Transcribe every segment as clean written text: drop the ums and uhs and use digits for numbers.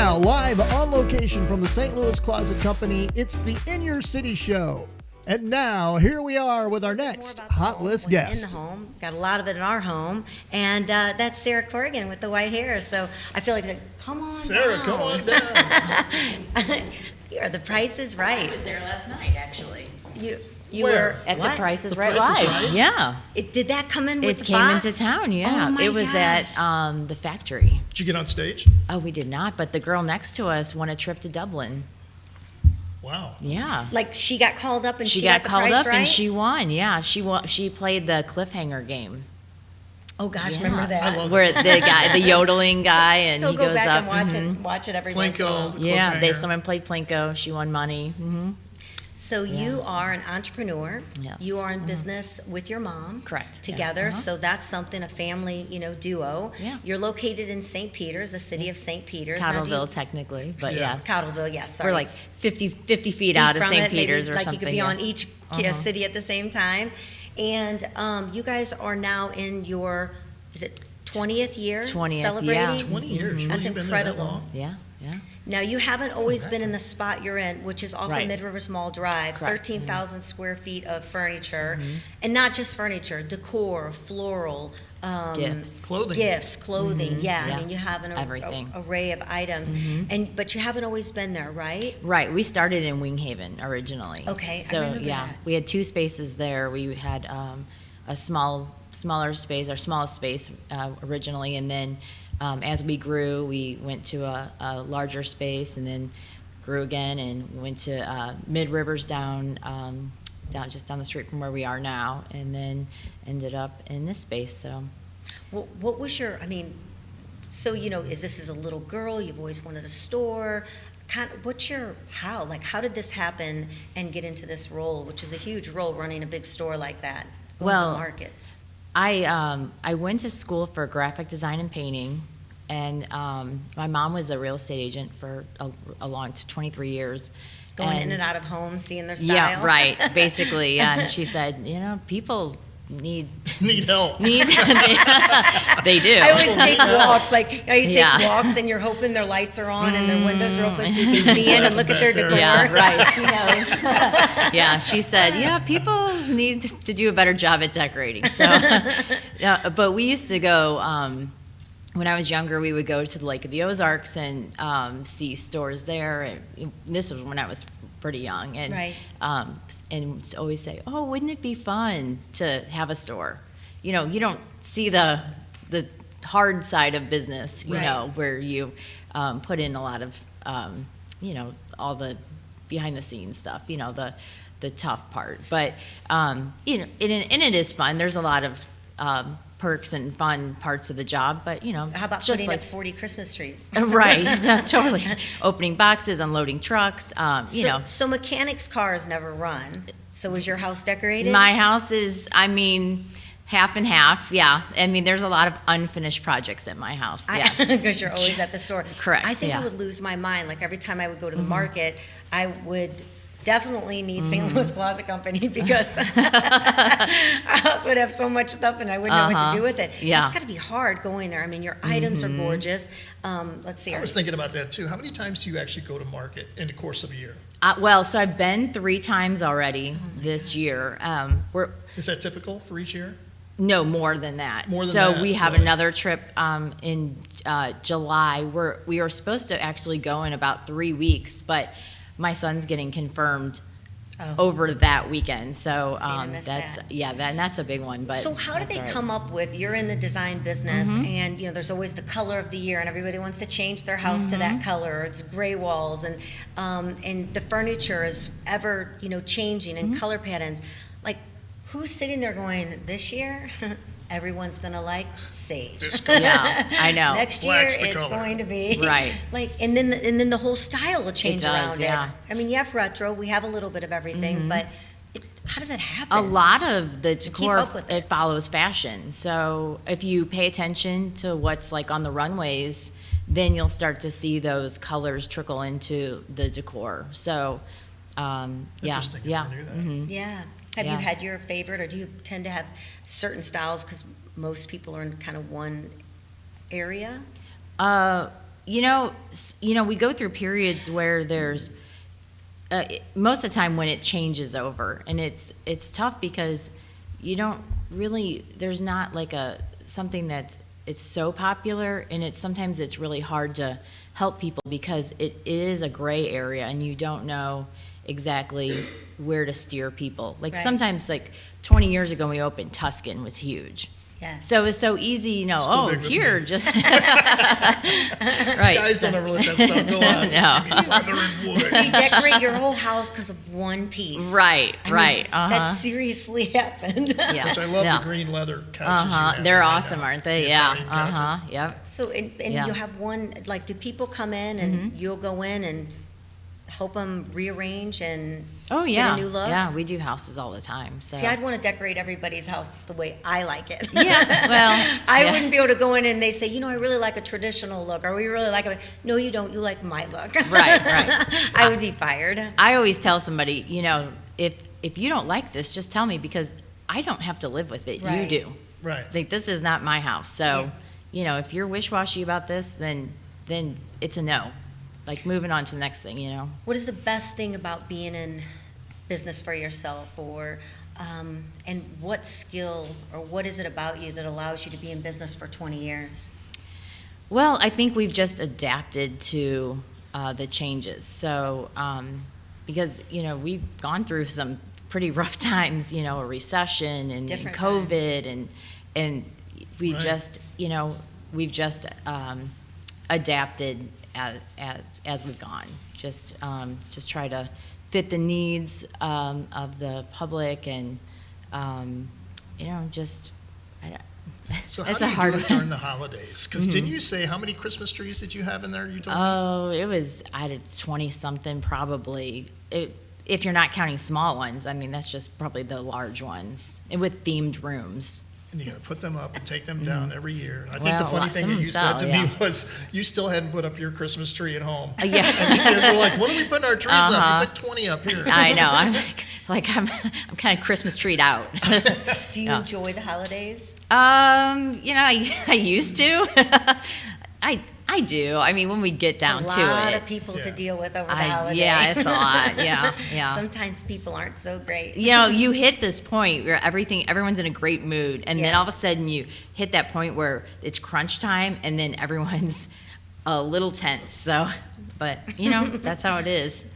now, live on location from the St. Louis Closet Company, it's the In Your City Show. And now, here we are with our next Hot List guest. In the home, got a lot of it in our home, and that's Sarah Corrigan with the white hair. So I feel like, come on Sarah, down. come on down. Here, the Price is Right. I was there last night, actually. You Where? were At what? The Price is The Right Price is Live. Right? Yeah. Did that come in with It the came Fox? into town, yeah. Oh my it was gosh. at the factory. Did you get on stage? Oh, we did not, but the girl next to us won a trip to Dublin. Wow. Yeah. Like she got called up and She got got the called Price up Right? and she won. Yeah, she played the cliffhanger game. Oh gosh, Yeah. remember that? I love Where the yodeling guy, and He'll he go goes back up. and watch mhm. it. Watch it every once in a while. Plinko. Yeah, Cliffhanger. someone played Plinko. She won money. So you are an entrepreneur. Yes. You are in business with your mom. Correct. Yeah. Together. Uh-huh. So that's something, a family, duo. Yeah. You're located in St. Peters, the city of St. Peters. Now, do you- Cottleville, technically, but Yeah. yeah. Cottleville, yes. Sorry. We're like 50 feet out of from St. it, maybe, Peter's or like something. you could be yeah. on each city at the same time. And you guys are now in your, is it 20th year 20th, celebrating? yeah. 20 years. That's Really been there that incredible. long? Yeah, yeah. Now, you haven't always been in the spot you're in, which is off of Right. Mid-Rivers Mall Drive, Correct. 13,000 square feet of furniture, and not just furniture, decor, floral, Gifts. Clothing. Yeah, Yeah. I mean, you have an Everything. array of items, but you haven't always been there, right? Right, we started in Winghaven originally. Okay, I So, remember yeah, that. we had 2 spaces there. We had a smaller space, our smallest space originally, and then as we grew, we went to a larger space, and then grew again, and went to Mid-Rivers down just down the street from where we are now, and then ended up in this space, so. What was your, I mean, so, is this as a little girl, you've always wanted a store? What's your, how did this happen and get into this role, which is a huge role, running a big store like that? Going to Well, markets. I went to school for graphic design and painting, and my mom was a real estate agent for a long 23 years. Going in and out of homes, seeing their style. Yeah, right, basically. Yeah. And she said, people need Need help. they do. I always take walks, like, you take Yeah. walks and you're hoping their lights are on and their windows are open so you can see in and look at their decor. Yeah, right. She knows. Yeah, she said, people need to do a better job at decorating. So, but we used to go. When I was younger, we would go to the Lake of the Ozarks and see stores there. And this was when I was pretty young, and Right. And always say, "Oh, wouldn't it be fun to have a store?" You don't see the hard side of business, Right. where you put in a lot of all the behind the scenes stuff, the tough part. But and it is fun. There's a lot of perks and fun parts of the job, but How about just putting up 40 Christmas trees? right, totally, opening boxes, unloading trucks, So mechanics' cars never run. So was your house decorated? My house is, half and half, yeah. There's a lot of unfinished projects at my house, yeah. Because you're always at the store. Correct, I think I yeah. would lose my mind. Like every time I would go to the market, I would definitely need St. Louis Closet Company because our house would have so much stuff and I wouldn't know what to do with it. Yeah. It's got to be hard going there. I mean, your items are gorgeous. Let's see. I was thinking about that too. How many times do you actually go to market in the course of a year? So I've been 3 times already this year. Is that typical for each year? No, more than that. More than so that, we have really? another trip in July. We were supposed to actually go in about 3 weeks, but my son's getting confirmed over that weekend. So you're gonna miss that's that. and that's a big one. But So how did that's they all right. come up with, you're in the design business and there's always the color of the year and everybody wants to change their house to that color. It's gray walls and the furniture is ever, changing and color patterns. Like, who's sitting there going, this year, everyone's gonna like sage. This color. Yeah, I know. Next year, Black's the it's color. going to be Right. like, and then the whole style will change does, around yeah. it. I mean, you have retro, we have a little bit of everything, but how does that happen? A lot of the keep decor, up with it. it follows fashion. So if you pay attention to what's like on the runways, then you'll start to see those colors trickle into the decor. So, yeah, Interesting. I yeah. never knew that. Yeah. Have Yeah. you had your favorite, or do you tend to have certain styles because most people are in kind of one area? We go through periods where there's most of the time when it changes over, and it's tough because you don't really, there's not like something that's it's so popular, and sometimes it's really hard to help people because it is a gray area and you don't know exactly where to steer people. Like Right. sometimes, like 20 years ago when we opened, Tuscan was huge. Yes. So it's so easy, Still big with here, me. just right. Guys don't ever let that stuff go on. Just give me leather and wood. You decorate your whole house because of one piece. Right, I mean, right. That seriously happened. Yeah. Which I love yeah. the green leather couches. you have They're right awesome, now. aren't they? The Yeah. Italian couches. Yep. So, and Yeah. you'll have one, like, do people come in and you'll go in and help them rearrange and Oh get yeah. a new look? Yeah, we do houses all the time. So. See, I'd want to decorate everybody's house the way I like it. Yeah, well, I yeah. wouldn't be able to go in and they say, I really like a traditional look, or we really like no, you don't, you like my look. Right, right. I would be fired. I always tell somebody, if you don't like this, just tell me because I don't have to live with it. Right. You do. Right. Like this is not my house. So, if you're wish-washy about this, then it's a no. Like moving on to the next thing, What is the best thing about being in business for yourself, and what skill or what is it about you that allows you to be in business for 20 years? Well, I think we've just adapted to the changes. So, because, we've gone through some pretty rough times, a recession and Different COVID and we Right. just, we've just adapted as we've gone. Just try to fit the needs of the public and, just, So how It's do a you hard do it one. during the holidays? Because didn't you say how many Christmas trees did you have in there? You told me. Oh, I had 20-something probably. If you're not counting small ones, I mean, that's just probably the large ones, and with themed rooms. And you got to put them up and take them down every year. And I think Well, the funny thing some that of you them said to sell, me yeah. was you still hadn't put up your Christmas tree at home. Yeah. And you guys were like, when are we putting our trees up? We put 20 up here. I know. I'm I'm kind of Christmas treed out. Do you Yeah. enjoy the holidays? I used to. I do. I mean, when we get down It's to a lot it. of people to Yeah. deal with over the holidays. Yeah, it's a lot. Yeah, yeah. Sometimes people aren't so great. You hit this point where everyone's in a great mood, and then Yeah. all of a sudden you hit that point where it's crunch time, and then everyone's a little tense. So, but that's how it is.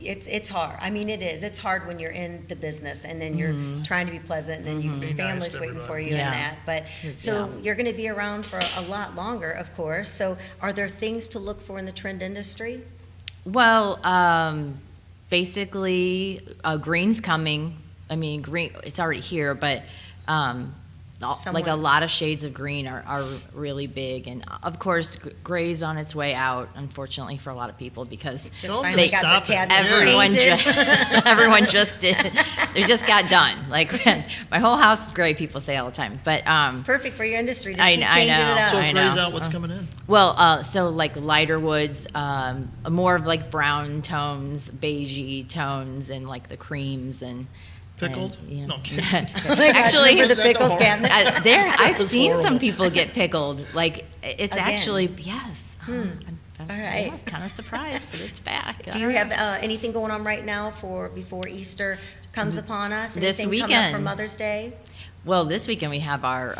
It's hard. I mean, it is. It's hard when you're in the business and then you're trying to be pleasant and then your Be nice family's to waiting for everybody. you Yeah. and that. But so Yeah. you're going to be around for a lot longer, of course. So are there things to look for in the trend industry? Well, basically, green's coming. I mean, green, it's already here, but like Somewhat. a lot of shades of green are really big. And of course, gray's on its way out, unfortunately, for a lot of people because Just Don't finally got stop the it. cabinets everyone, painted. everyone just did. They just got done. Like, my whole house is gray, people say all the time. But, Perfect for your industry. Just keep I changing know. it up. So I gray's know. out, what's coming in? well, so like lighter woods, more of like brown tones, beigey tones, and like the creams and. Pickled? And, No, kidding. Actually, Remember the That's pickle horrible. cabinet? I've was seen some horrible. people get pickled. Like it's Again. actually yes. All right. I was kind of surprised, but it's back. Do you have anything going on right now before Easter comes upon us? This Anything coming up for weekend. Mother's Day? Well, this weekend we have our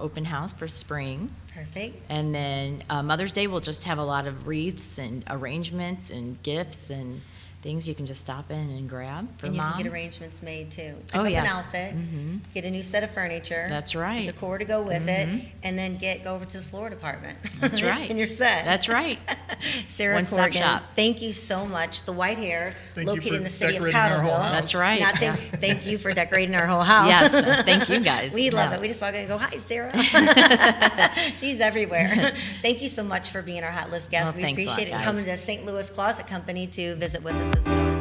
open house for spring, Perfect. and then Mother's Day we'll just have a lot of wreaths and arrangements and gifts and things you can just stop in and grab for And you mom. can get arrangements made too. Pick Oh, up an yeah. outfit, get a new set of furniture. That's right. Some decor to go with it, and then go over to the floor department. That's right. And you're set. That's right. Sarah One-stop Corrigan, shop. thank you so much. The White Hare, Thank you located for in the city of decorating our whole Cottleville. house. That's right. Not saying Yeah. thank you for decorating our whole house. Yes, thank you guys. We love Yeah. it. We just walk in and go, hi, Sarah. She's everywhere. Thank you so much for being our Hot List guest. Well, We thanks a lot, appreciate it. And guys. coming to St. Louis Closet Company to visit with us as well.